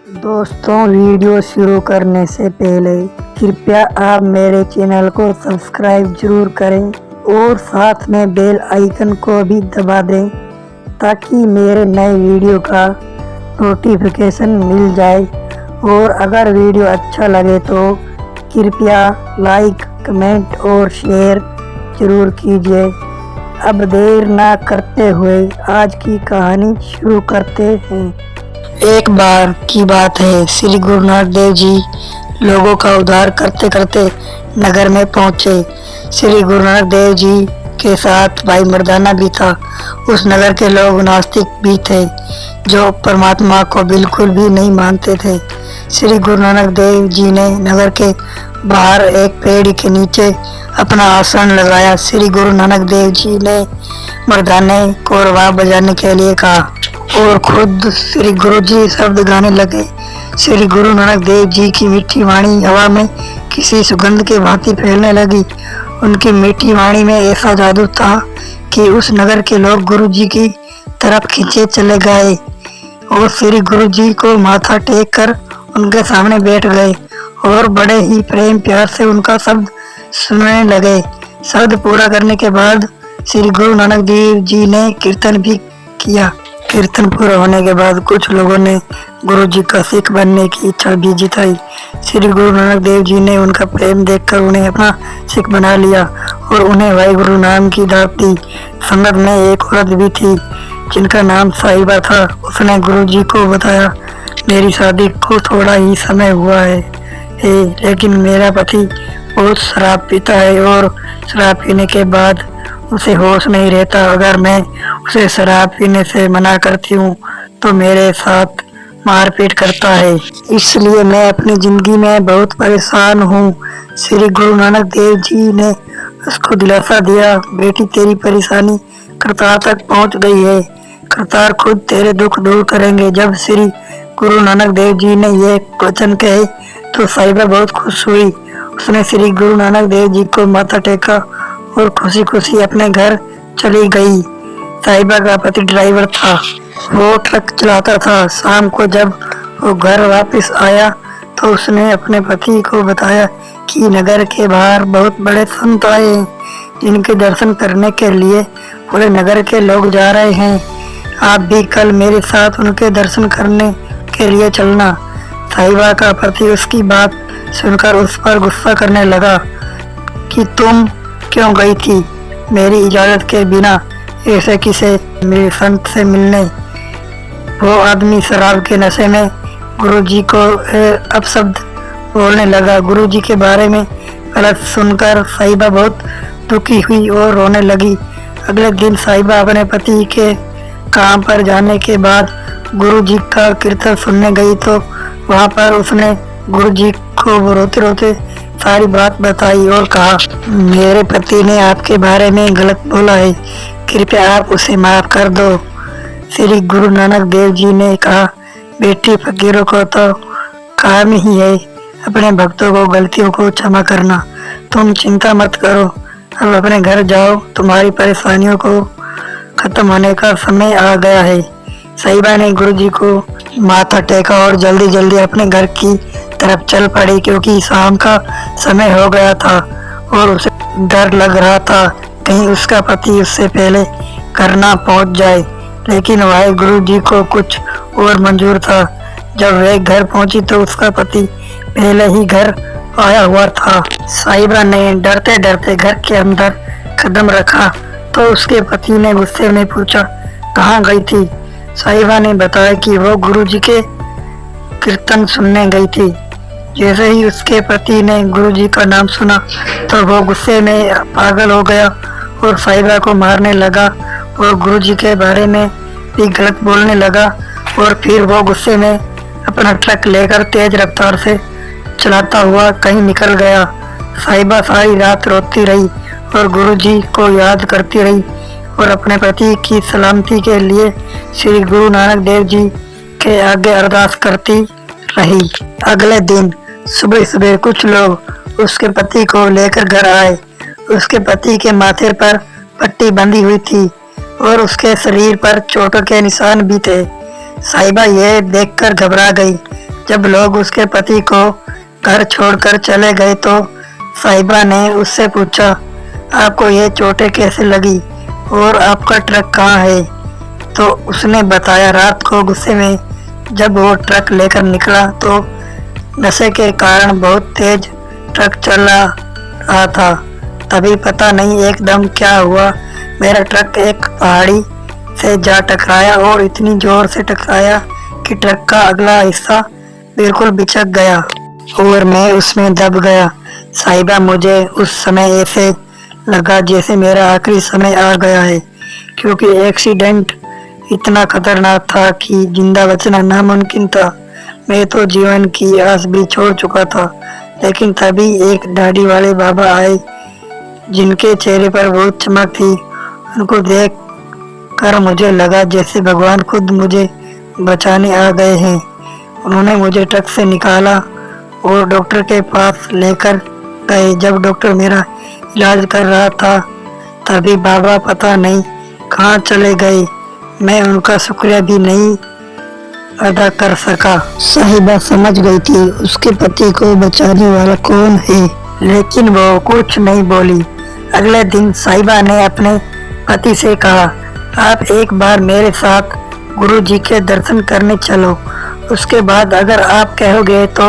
दोस्तों, वीडियो शुरू करने से पहले कृपया आप मेरे चैनल को सब्सक्राइब जरूर करें और साथ में बेल आइकन को भी दबा दें ताकि मेरे नए वीडियो का नोटिफिकेशन मिल जाए। और अगर वीडियो अच्छा लगे तो कृपया लाइक, कमेंट और शेयर जरूर कीजिए। अब देर ना करते हुए आज की कहानी शुरू करते हैं। एक बार की बात है, श्री गुरु नानक देव जी लोगों का उद्धार करते करते नगर में पहुंचे। श्री गुरु नानक देव जी के साथ भाई मर्दाना भी था। उस नगर के लोग नास्तिक भी थे जो परमात्मा को बिल्कुल भी नहीं मानते थे। श्री गुरु नानक देव जी ने नगर के बाहर एक पेड़ के नीचे अपना आसन लगाया। श्री गुरु नानक देव जी ने मर्दाने को रबाब बजाने के लिए कहा और खुद श्री गुरु जी शब्द गाने लगे। श्री गुरु नानक देव जी की मीठी वाणी हवा में किसी सुगंध के भांति फैलने लगी। उनकी मीठी वाणी में ऐसा जादू था कि उस नगर के लोग गुरु जी की तरफ खींचे चले गए और श्री गुरु जी को माथा टेक कर उनके सामने बैठ गए और बड़े ही प्रेम प्यार से उनका शब्द सुनने लगे। शब्द पूरा करने के बाद श्री गुरु नानक देव जी ने कीर्तन भी किया। कीर्तन पूरा होने के बाद कुछ लोगों ने गुरु जी का सिख बनने की इच्छा भी जताई। श्री गुरु नानक देव जी ने उनका प्रेम देखकर उन्हें अपना सिख बना लिया और उन्हें वाहिगुरु नाम की दात दी। संगत में एक औरत भी थी जिनका नाम साहिबा था। उसने गुरु जी को बताया, मेरी शादी को थोड़ा ही समय हुआ है लेकिन मेरा पति बहुत शराब पीता है और शराब पीने के बाद उसे होश नहीं रहता। अगर मैं उसे शराब पीने से मना करती हूँ तो मेरे साथ मारपीट करता है, इसलिए मैं अपनी जिंदगी में बहुत परेशान हूँ। श्री गुरु नानक देव जी ने उसको दिलासा दिया, बेटी तेरी परेशानी करतार तक पहुँच गई है, करतार खुद तेरे दुख दूर करेंगे। जब श्री गुरु नानक देव जी ने ये वचन कहे तो साहिबा बहुत खुश हुई। उसने श्री गुरु नानक देव जी को माथा टेका और खुशी खुशी अपने घर चली गई। साहिबा का पति ड्राइवर था, वो ट्रक चलाता था। शाम को जब वो घर वापस आया तो उसने अपने पति को बताया कि नगर के बाहर बहुत बड़े संत आए हैं जिनके दर्शन करने के लिए पूरे नगर के लोग जा रहे हैं। आप भी कल मेरे साथ उनके दर्शन करने के लिए चलना। साहिबा का पति उसकी बात सुनकर उस पर गुस्सा करने लगा कि तुम क्यों गई थी मेरी इजाज़त के बिना ऐसे किसे मेरे संत से मिलने। वो आदमी शराब के नशे में गुरु जी को अपशब्द बोलने लगा। गुरु जी के बारे में गलत सुनकर साहिबा बहुत दुखी हुई और रोने लगी। अगले दिन साहिबा अपने पति के काम पर जाने के बाद गुरु जी का कीर्तन सुनने गई तो वहाँ पर उसने गुरु जी को रोते रोते सारी बात बताई और कहा, मेरे पति ने आपके बारे में गलत बोला है, कृपया आप उसे माफ कर दो। श्री गुरु नानक देव जी ने कहा, बेटी फकीरों को तो काम ही है अपने भक्तों को गलतियों को क्षमा करना। तुम चिंता मत करो, अब अपने घर जाओ, तुम्हारी परेशानियों को खत्म होने का समय आ गया है। साहिबा ने गुरु जी को माथा टेका और जल्दी जल्दी अपने घर की तरफ चल पड़ी क्योंकि शाम का समय हो गया था और उसे डर लग रहा था कहीं उसका पति उससे पहले घर ना पहुंच जाए। लेकिन वाहिगुरु जी को कुछ और मंजूर था। जब वह घर पहुंची तो उसका पति पहले ही घर आया हुआ था। साहिबा ने डरते डरते घर के अंदर कदम रखा तो उसके पति ने गुस्से में पूछा, कहाँ गई थी। साहिबा ने बताया कि वो गुरु जी के कीर्तन सुनने गई थी। जैसे ही उसके पति ने गुरु जी का नाम सुना तो वो गुस्से में पागल हो गया और साहिबा को मारने लगा और गुरु जी के बारे में भी गलत बोलने लगा। और फिर वो गुस्से में अपना ट्रक लेकर तेज रफ्तार से चलाता हुआ कहीं निकल गया। साहिबा सारी रात रोती रही और गुरु जी को याद करती रही और अपने पति की सलामती के लिए श्री गुरु नानक देव जी के आगे अरदास करती रही। अगले दिन सुबह सुबह कुछ लोग उसके पति को लेकर घर आए। उसके पति के माथे पर पट्टी बंधी हुई थी और उसके शरीर पर चोटों के निशान भी थे। साहिबा यह देखकर घबरा गई। जब लोग उसके पति को घर छोड़कर चले गए तो साहिबा ने उससे पूछा, आपको ये चोटें कैसे लगी और आपका ट्रक कहाँ है? तो उसने बताया, रात को गुस्से में जब वो ट्रक लेकर निकला तो नशे के कारण बहुत तेज ट्रक चला रहा था। तभी पता नहीं एकदम क्या हुआ, मेरा ट्रक एक पहाड़ी से जा टकराया और इतनी जोर से टकराया कि ट्रक का अगला हिस्सा बिल्कुल बिचक गया और मैं उसमें दब गया। साहिबा, मुझे उस समय ऐसे लगा जैसे मेरा आखिरी समय आ गया है, क्योंकि एक्सीडेंट इतना खतरनाक था कि जिंदा बचना नामुमकिन था। मैं तो जीवन की आस भी छोड़ चुका था। लेकिन तभी एक दाढ़ी वाले बाबा आए जिनके चेहरे पर बहुत चमक थी। उनको देख कर मुझे लगा जैसे भगवान खुद मुझे बचाने आ गए हैं। उन्होंने मुझे ट्रक से निकाला और डॉक्टर के पास लेकर गए। जब डॉक्टर मेरा इलाज कर रहा था तभी बाबा पता नहीं कहाँ चले गए। मैं उनका शुक्रिया भी नहीं अदा कर सका। साहिबा समझ गई थी उसके पति को बचाने वाला कौन है, लेकिन वो कुछ नहीं बोली। अगले दिन साहिबा ने अपने पति से कहा, आप एक बार मेरे साथ गुरुजी के दर्शन करने चलो, उसके बाद अगर आप कहोगे तो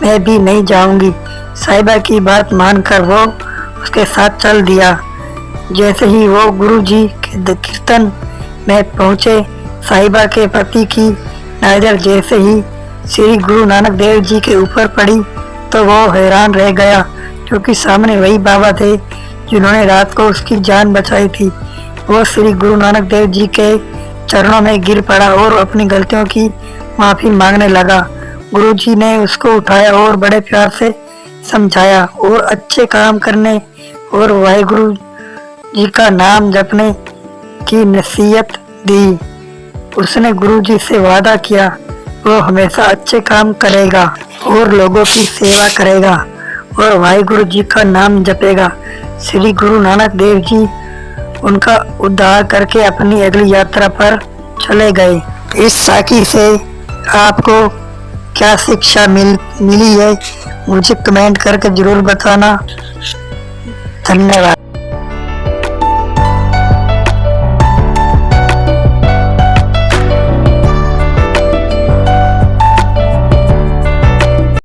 मैं भी नहीं जाऊंगी। साहिबा की बात मानकर वो उसके साथ चल दिया। जैसे ही वो गुरुजी के कीर्तन में पहुंचे, साहिबा के पति की नजर जैसे ही श्री गुरु नानक देव जी के ऊपर पड़ी तो वो हैरान रह गया, क्योंकि सामने वही बाबा थे जिन्होंने रात को उसकी जान बचाई थी। वो श्री गुरु नानक देव जी के चरणों में गिर पड़ा और अपनी गलतियों की माफी मांगने लगा। गुरुजी ने उसको उठाया और बड़े प्यार से समझाया और अच्छे काम करने और वाहिगुरु जी का नाम जपने की नसीहत दी। उसने गुरुजी से वादा किया वो हमेशा अच्छे काम करेगा और लोगों की सेवा करेगा और वाहिगुरु जी का नाम जपेगा। श्री गुरु नानक देव जी उनका उद्धार करके अपनी अगली यात्रा पर चले गए। इस साखी से आपको क्या शिक्षा मिली है मुझे कमेंट करके जरूर बताना। धन्यवाद।